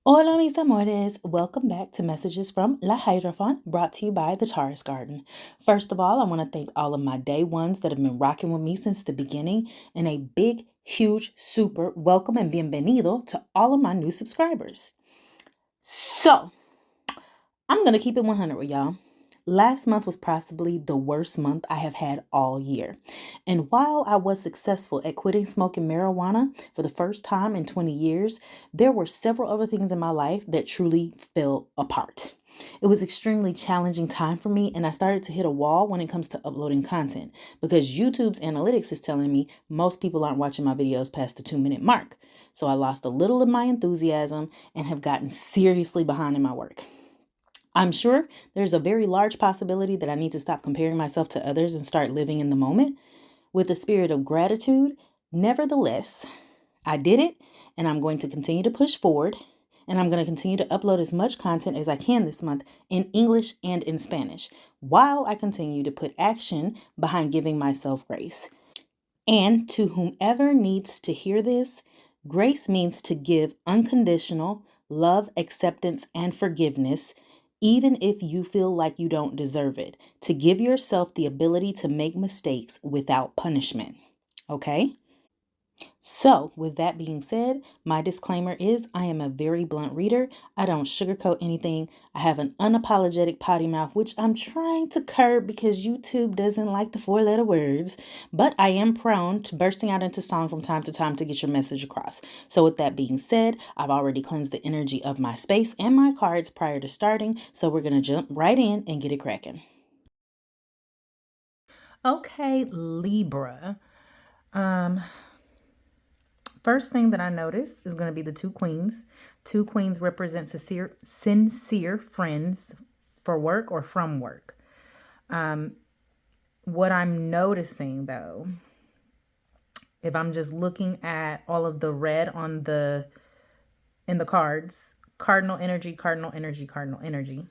Hola, mis amores. Welcome back to Messages from Lahierophant, brought to you by the Taurus Garden. First of all, I want to thank all of my day ones that have been rocking with me since the beginning, and a big, huge, super welcome and bienvenido to all of my new subscribers. So, I'm going to keep it 100 with y'all. Last month was possibly the worst month I have had all year. And while I was successful at quitting smoking marijuana for the first time in 20 years, there were several other things in my life that truly fell apart. It was extremely challenging time for me, and I started to hit a wall when it comes to uploading content because YouTube's analytics is telling me most people aren't watching my videos past the 2-minute mark. So I lost a little of my enthusiasm and have gotten seriously behind in my work. I'm sure there's a very large possibility that I need to stop comparing myself to others and start living in the moment with a spirit of gratitude. Nevertheless, I did it, and I'm going to continue to push forward, and I'm going to continue to upload as much content as I can this month in English and in Spanish, while I continue to put action behind giving myself grace. And to whomever needs to hear this, grace means to give unconditional love, acceptance, and forgiveness, even if you feel like you don't deserve it, to give yourself the ability to make mistakes without punishment. Okay? So, with that being said, my disclaimer is I am a very blunt reader. I don't sugarcoat anything. I have an unapologetic potty mouth, which I'm trying to curb because YouTube doesn't like the 4-letter words. But I am prone to bursting out into song from time to time to get your message across. So, with that being said, I've already cleansed the energy of my space and my cards prior to starting. So, we're going to jump right in and get it cracking. Okay, Libra. Um, First thing that I notice is going to be the two queens. Two queens represent sincere friends for work or from work. What I'm noticing though, if I'm just looking at all of the red in the cards, cardinal energy, cardinal energy, cardinal energy.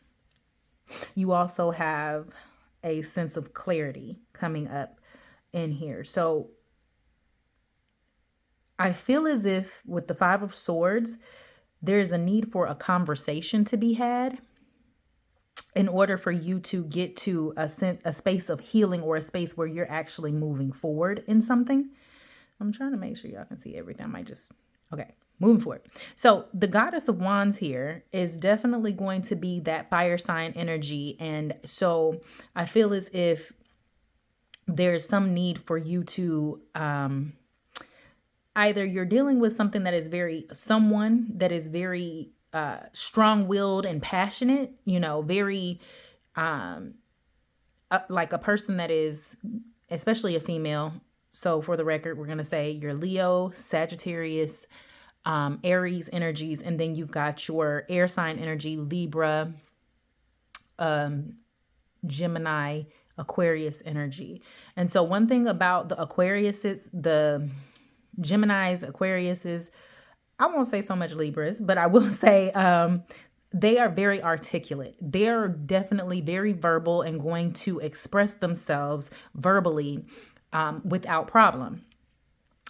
You also have a sense of clarity coming up in here. So I feel as if with the 5 of Swords, there's a need for a conversation to be had in order for you to get to a space of healing or a space where you're actually moving forward in something. I'm trying to make sure y'all can see everything. I might just, okay, moving forward. So the Goddess of Wands here is definitely going to be that fire sign energy. And so I feel as if there's some need for you to, either you're dealing with someone that is very strong-willed and passionate, very like a person that is, especially a female. So for the record, we're going to say you're Leo, Sagittarius, Aries energies, and then you've got your air sign energy, Libra, Gemini, Aquarius energy. And so one thing about the Aquariuses, the Geminis, Aquariuses, I won't say so much Libras, but I will say they are very articulate. They're definitely very verbal and going to express themselves verbally without problem.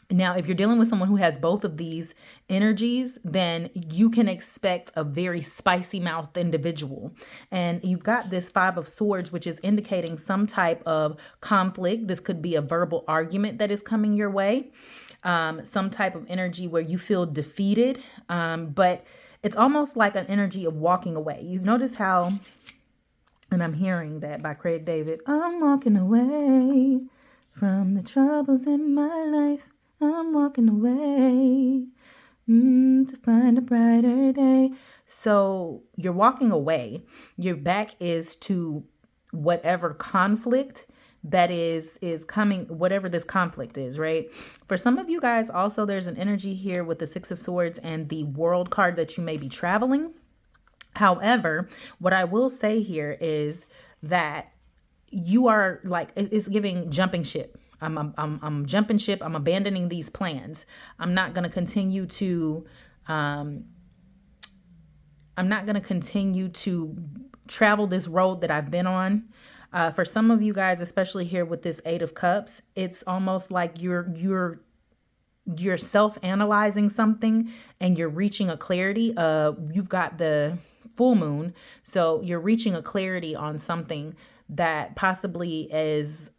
Now, if you're dealing with someone who has both of these energies, then you can expect a very spicy mouthed individual. And you've got this 5 of Swords, which is indicating some type of conflict. This could be a verbal argument that is coming your way. Some type of energy where you feel defeated, but it's almost like an energy of walking away. You notice how, and I'm hearing that by Craig David, I'm walking away from the troubles in my life. I'm walking away to find a brighter day. So you're walking away. Your back is to whatever conflict that is coming, whatever this conflict is, right? For some of you guys also, there's an energy here with the 6 of Swords and the World card that you may be traveling. However, what I will say here is that you are like, it's giving jumping ship. I'm jumping ship. I'm abandoning these plans. I'm not going to continue to travel this road that I've been on. For some of you guys, especially here with this 8 of Cups, it's almost like you're you're self-analyzing something and you're reaching a clarity. You've got the full moon, so you're reaching a clarity on something that possibly is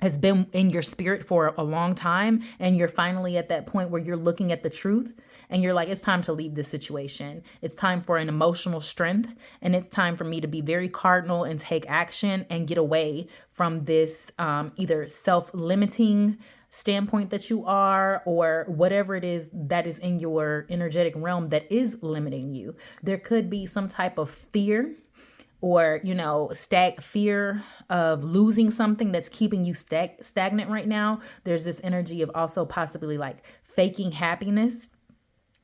has been in your spirit for a long time, and you're finally at that point where you're looking at the truth and you're like, it's time to leave this situation. It's time for an emotional strength, and it's time for me to be very cardinal and take action and get away from this either self-limiting standpoint that you are, or whatever it is that is in your energetic realm that is limiting you. There could be some type of fear, or fear of losing something that's keeping you stagnant right now. There's this energy of also possibly like faking happiness,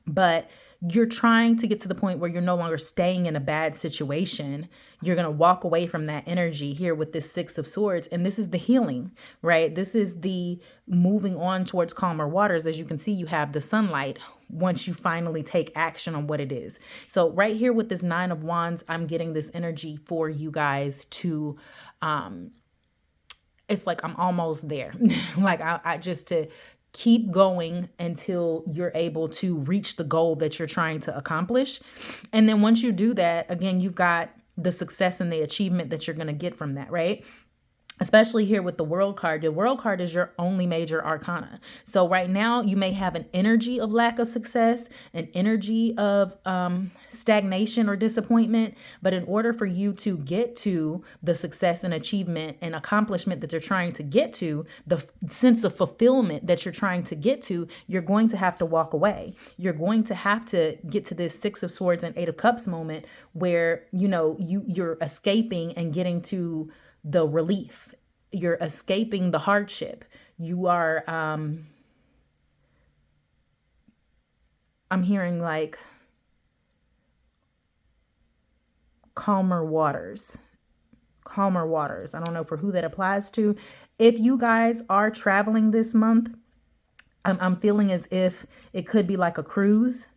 but you're trying to get to the point where you're no longer staying in a bad situation. You're going to walk away from that energy here with this Six of Swords. And this is the healing, right? This is the moving on towards calmer waters. As you can see, you have the sunlight once you finally take action on what it is. So right here with this Nine of Wands, I'm getting this energy for you guys to, it's like I'm almost there. Like I just to keep going until you're able to reach the goal that you're trying to accomplish. And then once you do that, again, you've got the success and the achievement that you're going to get from that, right? Especially here with the World card. The World card is your only major arcana. So right now you may have an energy of lack of success, an energy of stagnation or disappointment. But in order for you to get to the success and achievement and accomplishment that you're trying to get to, the sense of fulfillment that you're trying to get to, you're going to have to walk away. You're going to have to get to this Six of Swords and Eight of Cups moment where, you're escaping and getting to the relief. You're escaping the hardship. You are, I'm hearing like calmer waters. Calmer waters. I don't know for who that applies to. If you guys are traveling this month, I'm feeling as if it could be like a cruise.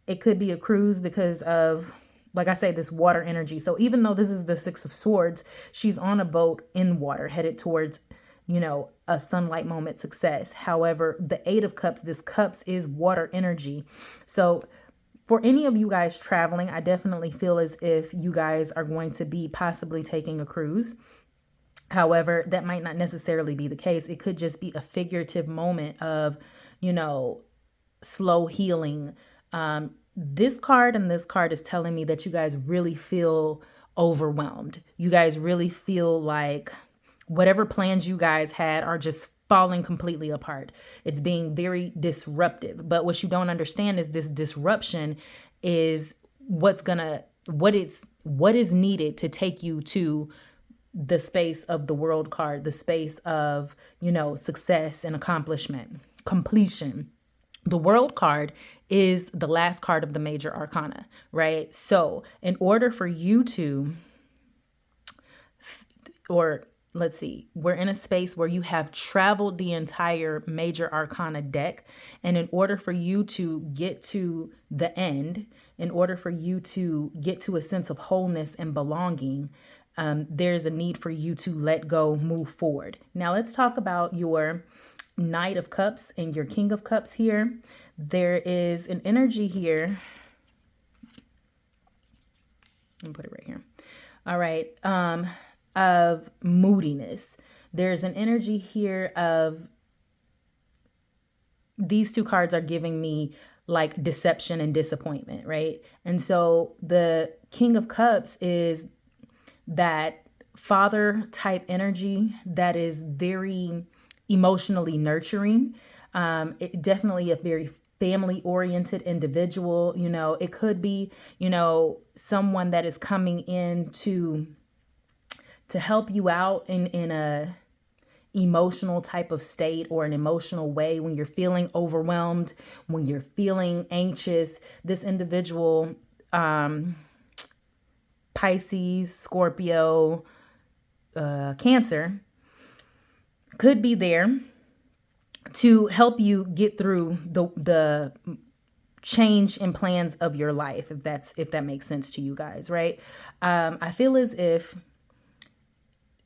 It could be a cruise because of, like I say, this water energy. So even though this is the Six of Swords, she's on a boat in water headed towards, a sunlight moment success. However, the Eight of Cups, this cups is water energy. So for any of you guys traveling, I definitely feel as if you guys are going to be possibly taking a cruise. However, that might not necessarily be the case. It could just be a figurative moment of, slow healing. This card and this card is telling me that you guys really feel overwhelmed. You guys really feel like whatever plans you guys had are just falling completely apart. It's being very disruptive. But what you don't understand is this disruption is what is needed to take you to the space of the World card, the space of, success and accomplishment, completion. The World card is the last card of the major arcana, right? So in order for you to, or let's see, we're in a space where you have traveled the entire major arcana deck. And in order for you to get to the end, in order for you to get to a sense of wholeness and belonging, there's a need for you to let go, move forward. Now let's talk about your Knight of Cups and your King of Cups here. There is an energy here. Let me put it right here. All right. Of moodiness. There's an energy here of, these two cards are giving me like deception and disappointment, right? And so the King of Cups is that father type energy that is very emotionally nurturing. It definitely a very family oriented individual. It could be, someone that is coming in to help you out in a emotional type of state or an emotional way when you're feeling overwhelmed, when you're feeling anxious. This individual, Pisces, Scorpio, Cancer, could be there to help you get through the change in plans of your life, if that makes sense to you guys, right? I feel as if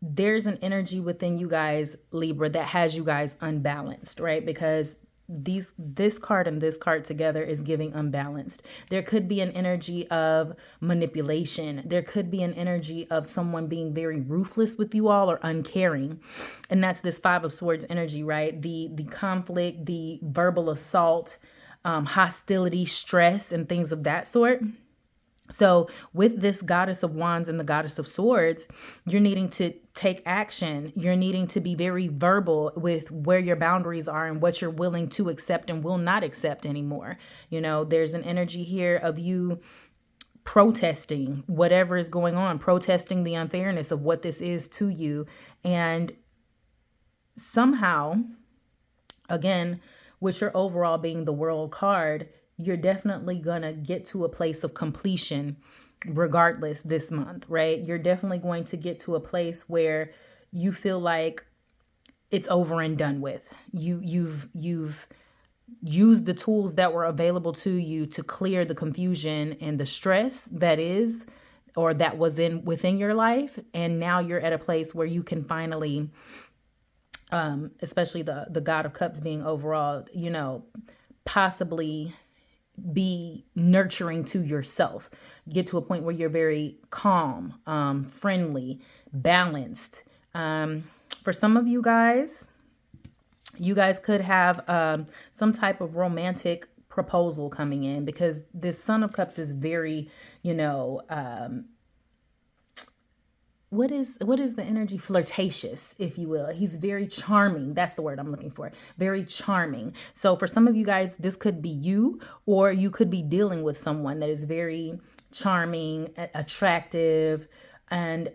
there's an energy within you guys, Libra, that has you guys unbalanced, right? Because this card and this card together is giving unbalanced. There could be an energy of manipulation. There could be an energy of someone being very ruthless with you all or uncaring. And that's this Five of Swords energy, right? The conflict, the verbal assault, hostility, stress, and things of that sort. So with this Goddess of Wands and the Goddess of Swords, you're needing to take action. You're needing to be very verbal with where your boundaries are and what you're willing to accept and will not accept anymore. You know, there's an energy here of you protesting whatever is going on, protesting the unfairness of what this is to you. And somehow, again, with your overall being the World card, you're definitely going to get to a place of completion regardless this month, right? You're definitely going to get to a place where you feel like it's over and done with. You've used the tools that were available to you to clear the confusion and the stress that is or that was within your life, and now you're at a place where you can finally especially the God of Cups being overall, you know, possibly be nurturing to yourself. Get to a point where you're very calm, friendly, balanced. For some of you guys could have some type of romantic proposal coming in, because this Son of Cups is very, you know, what is the energy? Flirtatious, if you will. He's very charming. That's the word I'm looking for. Very charming. So for some of you guys, this could be you, or you could be dealing with someone that is very charming, attractive, and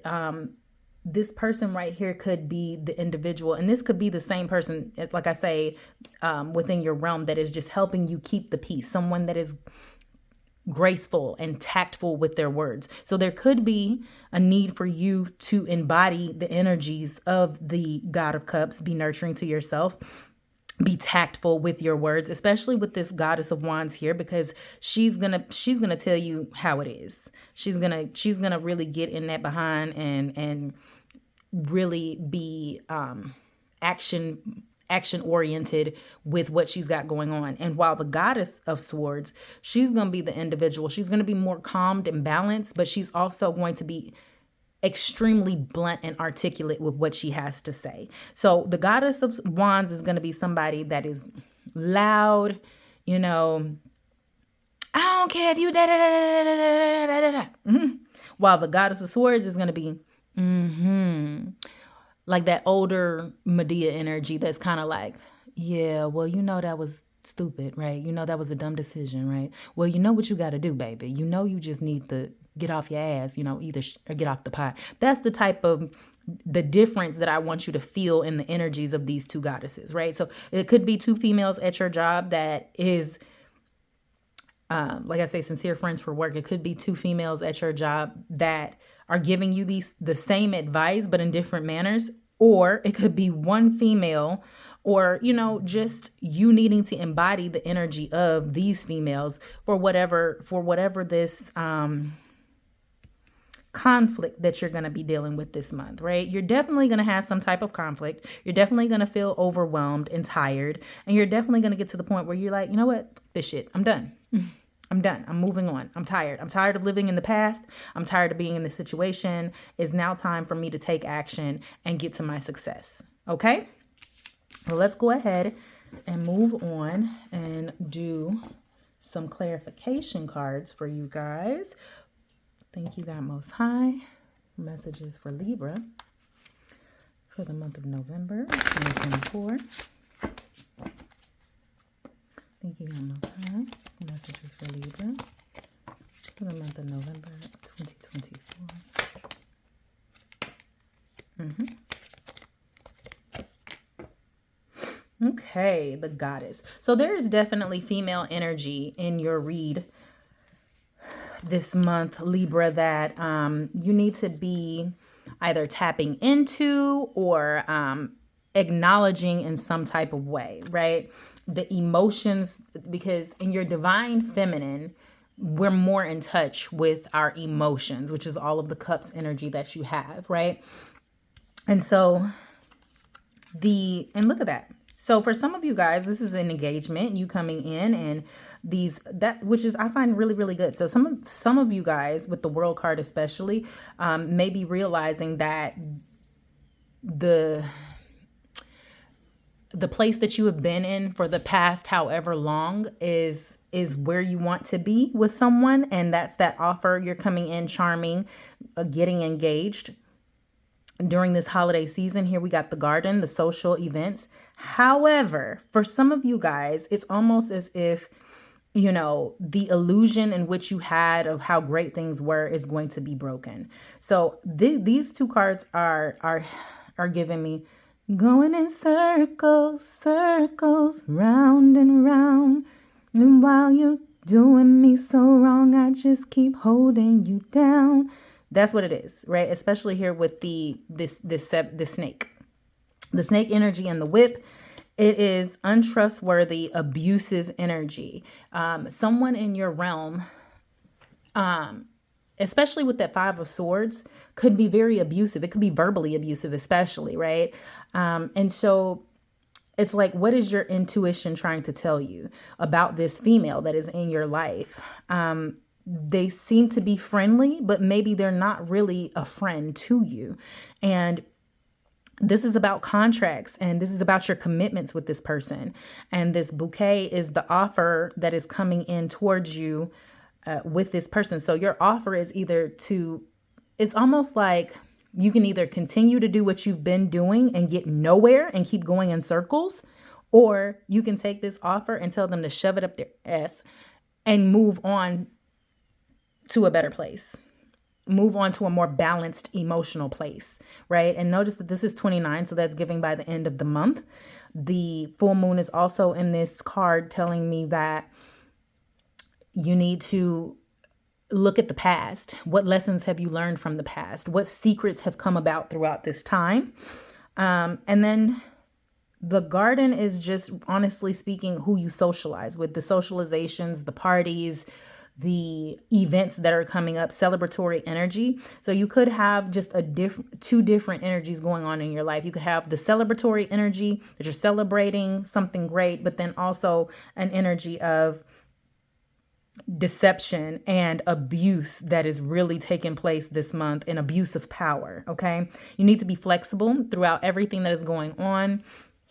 this person right here could be the individual, and this could be the same person, like I say, within your realm, that is just helping you keep the peace. Someone that is graceful and tactful with their words. So there could be a need for you to embody the energies of the God of Cups, be nurturing to yourself, be tactful with your words, especially with this Goddess of Wands here, because she's gonna tell you how it is. She's gonna really get in that behind and really be action oriented with what she's got going on. And while the Goddess of Swords, she's going to be the individual. She's going to be more calmed and balanced, but she's also going to be extremely blunt and articulate with what she has to say. So the Goddess of Wands is going to be somebody that is loud, you know, I don't care if you da da da da da da da da da. While the Goddess of Swords is going to be like that older Medea energy that's kind of like, yeah, well, you know, that was stupid, right? You know, that was a dumb decision, right? Well, you know what you got to do, baby. You know, you just need to get off your ass, you know, or get off the pot. That's the type of the difference that I want you to feel in the energies of these two goddesses, right? So it could be two females at your job that is, like I say, sincere friends for work. It could be two females at your job that are giving you the same advice, but in different manners. Or it could be one female, or, you know, just you needing to embody the energy of these females for whatever this conflict that you're going to be dealing with this month, right? You're definitely going to have some type of conflict. You're definitely going to feel overwhelmed and tired. And you're definitely going to get to the point where you're like, you know what? This shit, I'm done. I'm done. I'm moving on. I'm tired. I'm tired of living in the past. I'm tired of being in this situation. It's now time for me to take action and get to my success. Okay? Well, let's go ahead and move on and do some clarification cards for you guys. Thank you, God Most High. Messages for Libra for the month of November 2024. Thank you, God Most High. Messages for Libra for the month of November 2024. Okay, the Goddess. So there's definitely female energy in your read this month, Libra, that you need to be either tapping into or acknowledging in some type of way, right? The emotions, because in your divine feminine, we're more in touch with our emotions, which is all of the cups energy that you have, right? And so and look at that. So for some of you guys, this is an engagement, you coming in, and which is, I find really, really good. So some of you guys with the World card, especially, may be realizing that the place that you have been in for the past however long is where you want to be with someone. And that's that offer. You're coming in charming, getting engaged during this holiday season. Here we got the garden, the social events. However, for some of you guys, it's almost as if, the illusion in which you had of how great things were is going to be broken. So these two cards are giving me going in circles, circles, round and round. And while you're doing me so wrong, I just keep holding you down. That's what it is, right? Especially here with the snake. The snake energy and the whip. It is untrustworthy, abusive energy. Someone in your realm, especially with that 5 of Swords, could be very abusive. It could be verbally abusive, especially, right? And so it's like, what is your intuition trying to tell you about this female that is in your life? They seem to be friendly, but maybe they're not really a friend to you. And this is about contracts, and this is about your commitments with this person. And this bouquet is the offer that is coming in towards you with this person. So your offer is it's almost like you can either continue to do what you've been doing and get nowhere and keep going in circles, or you can take this offer and tell them to shove it up their ass and move on to a better place. Move on to a more balanced emotional place, right? And notice that this is 29, so that's giving by the end of the month. The full moon is also in this card telling me that you need to look at the past. What lessons have you learned from the past? What secrets have come about throughout this time? And then the garden is just, honestly speaking, who you socialize with, the socializations, the parties, the events that are coming up, celebratory energy. So you could have just two different energies going on in your life. You could have the celebratory energy that you're celebrating something great, but then also an energy of deception and abuse that is really taking place this month, and abuse of power. Okay. You need to be flexible throughout everything that is going on.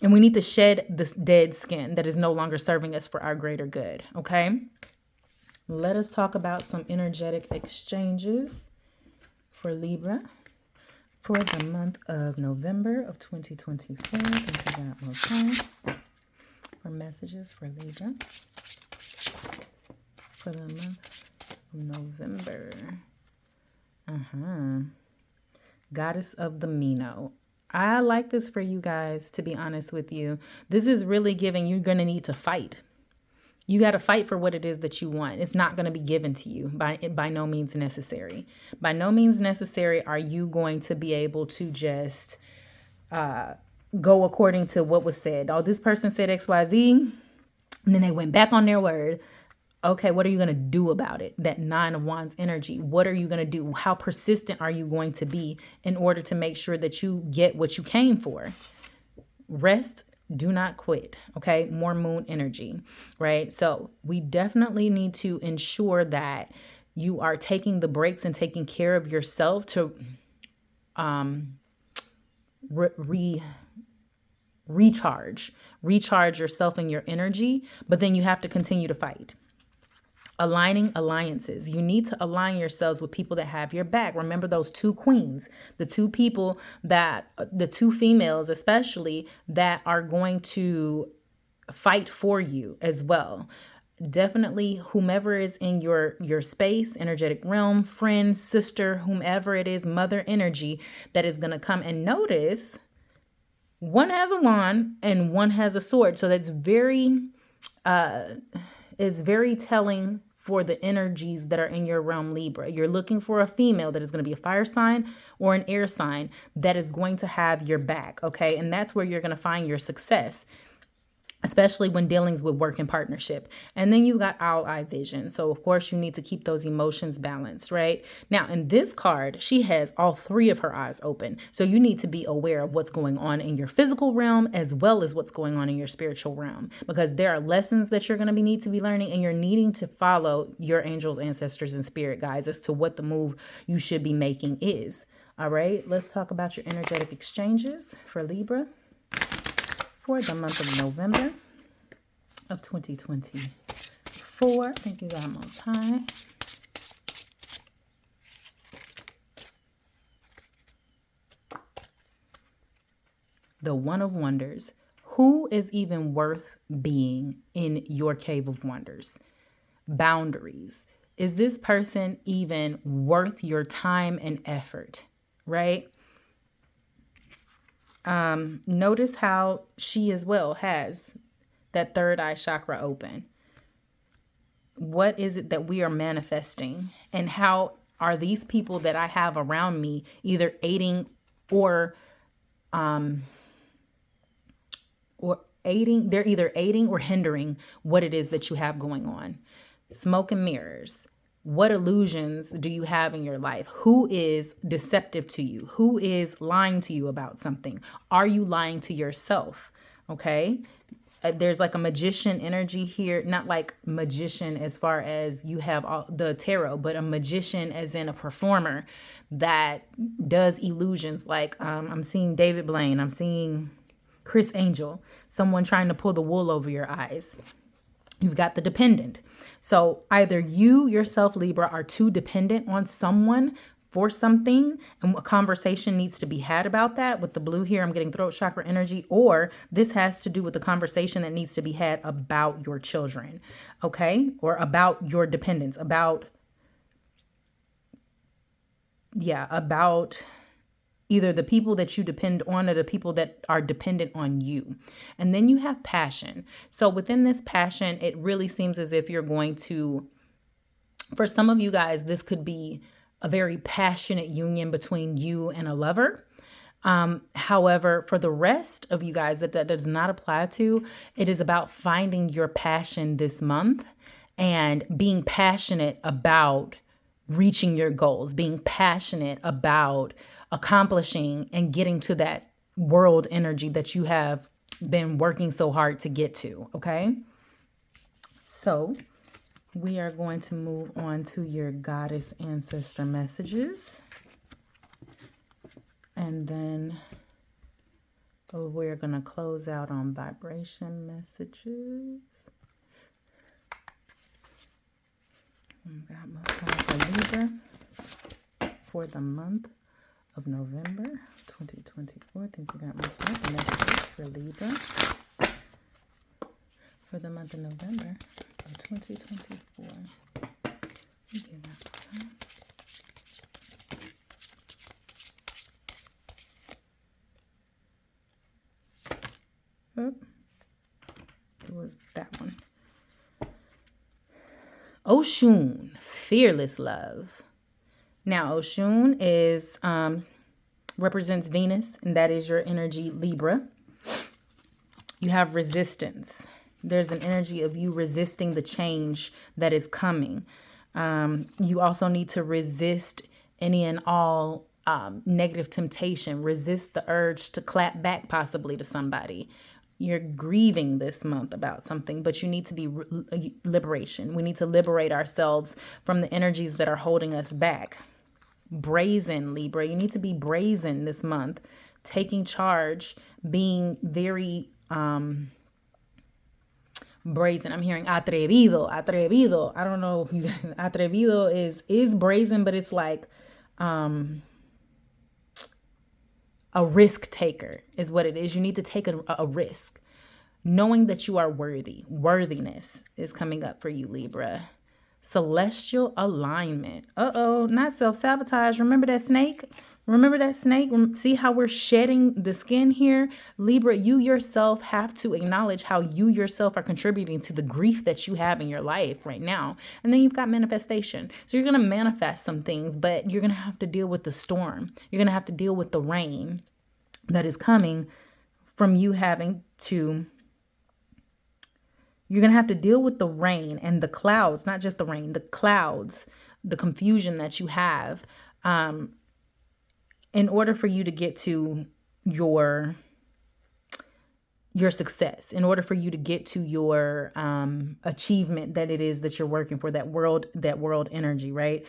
And we need to shed this dead skin that is no longer serving us for our greater good. Okay. Let us talk about some energetic exchanges for Libra for the month of November of 2024. I think we got more time for messages for Libra for the month of November. Goddess of the Mino. I like this for you guys, to be honest with you. This is really giving you're going to need to fight. You got to fight for what it is that you want. It's not going to be given to you by no means necessary. By no means necessary are you going to be able to just go according to what was said. Oh, this person said XYZ, and then they went back on their word. Okay, what are you going to do about it? That 9 of Wands energy. What are you going to do? How persistent are you going to be in order to make sure that you get what you came for? Rest. Do not quit. Okay. More moon energy, right? So we definitely need to ensure that you are taking the breaks and taking care of yourself to recharge yourself and your energy. But then you have to continue to fight. Aligning alliances. You need to align yourselves with people that have your back. Remember those 2 queens, the 2 people the 2 females, especially, that are going to fight for you as well. Definitely whomever is in your space, energetic realm, friend, sister, whomever it is, mother energy that is going to come. And notice one has a wand and one has a sword. So that's very telling for the energies that are in your realm, Libra. You're looking for a female that is going to be a fire sign or an air sign that is going to have your back, okay? And that's where you're going to find your success. especially when dealing with work and partnership. And then you got owl eye vision. So of course you need to keep those emotions balanced, right? Now in this card, she has all three of her eyes open. So you need to be aware of what's going on in your physical realm as well as what's going on in your spiritual realm, because there are lessons that you're going to need to be learning, and you're needing to follow your angels, ancestors, and spirit guides as to what the move you should be making is. All right, let's talk about your energetic exchanges for Libra for the month of November of 2024. Thank you, God Most High. The One of Wonders. Who is even worth being in your cave of wonders? Boundaries. Is this person even worth your time and effort, right? Notice how she as well has that third eye chakra open. What is it that we are manifesting? And how are these people that I have around me either aiding or aiding, they're either aiding or hindering what it is that you have going on. Smoke and mirrors. What illusions do you have in your life? Who is deceptive to you? Who is lying to you about something? Are you lying to yourself? Okay. There's like a magician energy here, not like magician as far as you have all the tarot, but a magician as in a performer that does illusions. Like I'm seeing David Blaine. I'm seeing Chris Angel, someone trying to pull the wool over your eyes. You've got the dependent. So either you yourself, Libra, are too dependent on someone for something, and a conversation needs to be had about that. With the blue here, I'm getting throat chakra energy, or this has to do with the conversation that needs to be had about your children, okay? Or about your dependents, about either the people that you depend on or the people that are dependent on you. And then you have passion. So within this passion, it really seems as if you're going to, for some of you guys, this could be a very passionate union between you and a lover. However, for the rest of you guys that does not apply to, it is about finding your passion this month and being passionate about reaching your goals, being passionate about accomplishing and getting to that world energy that you have been working so hard to get to. Okay. So we are going to move on to your goddess ancestor messages. And then we're going to close out on vibration messages. God Most High for Libra for the month of November 2024. Thank you, God Most High for messages for Libra for the month of November of 2024. Thank you, God Most High. Oh, it was that one. Oshun, fearless love. Now, Oshun is represents Venus, and that is your energy, Libra. You have resistance. There's an energy of you resisting the change that is coming. You also need to resist any and all negative temptation. Resist the urge to clap back possibly to somebody. You're grieving this month about something, but you need to be liberation. We need to liberate ourselves from the energies that are holding us back. Brazen, Libra. You need to be brazen this month, taking charge, being very brazen. I'm hearing atrevido. I don't know if you guys, atrevido is brazen, but it's like a risk taker is what it is. You need to take a risk, knowing that you are worthy. Worthiness is coming up for you, Libra. Celestial alignment. Not self-sabotage. Remember that snake? See how we're shedding the skin here? Libra, you yourself have to acknowledge how you yourself are contributing to the grief that you have in your life right now. And then you've got manifestation. So you're going to manifest some things, but you're going to have to deal with the storm. You're going to have to deal with the rain that is coming from you having to You're going to have to deal with the rain and the clouds, not just the rain, the clouds, the confusion that you have, um, in order for you to get to your your success, in order for you to get to your achievement that it is that you're working for, that world energy, right?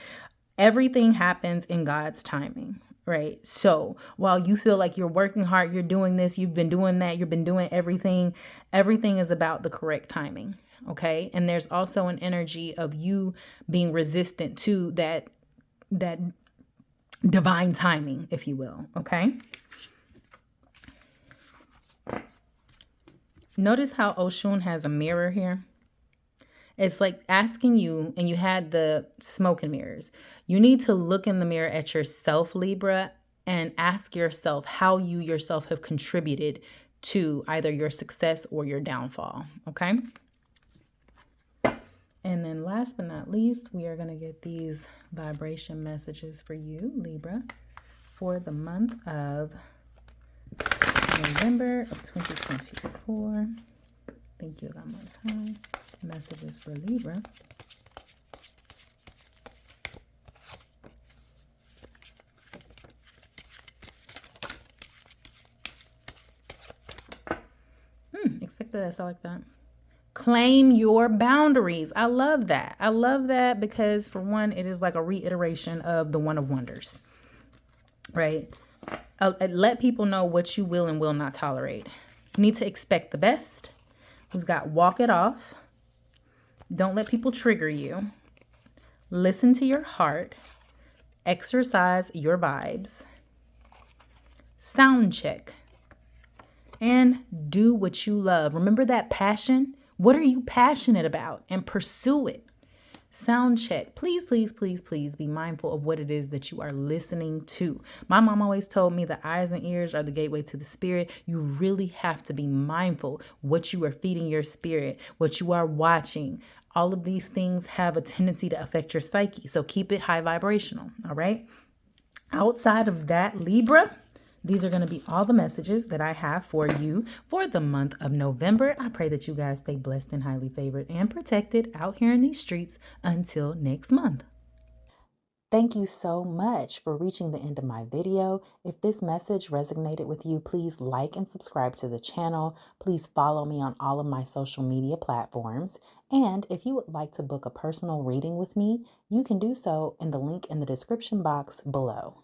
Everything happens in God's timing, right? So while you feel like you're working hard, you're doing this, you've been doing that, you've been doing everything is about the correct timing. Okay. And there's also an energy of you being resistant to that divine timing, if you will. Okay. Notice how Oshun has a mirror here. It's like asking you, and you had the smoke and mirrors. You need to look in the mirror at yourself, Libra, and ask yourself how you yourself have contributed to either your success or your downfall. Okay. And then last but not least, we are going to get these vibration messages for you, Libra, for the month of November of 2024. Thank you, God Most High. Messages for Libra. Expected that. I like that. Claim your boundaries. I love that. I love that because, for one, it is like a reiteration of the One of Wonders, right? Let people know what you will and will not tolerate. You need to expect the best. We've got walk it off. Don't let people trigger you. Listen to your heart. Exercise your vibes. Sound check. And do what you love. Remember that passion? What are you passionate about? And pursue it. Sound check. Please, please, please, please be mindful of what it is that you are listening to. My mom always told me the eyes and ears are the gateway to the spirit. You really have to be mindful what you are feeding your spirit, what you are watching. All of these things have a tendency to affect your psyche. So keep it high vibrational. All right. Outside of that, Libra, these are going to be all the messages that I have for you for the month of November. I pray that you guys stay blessed and highly favored and protected out here in these streets until next month. Thank you so much for reaching the end of my video. If this message resonated with you, please like and subscribe to the channel. Please follow me on all of my social media platforms. And if you would like to book a personal reading with me, you can do so in the link in the description box below.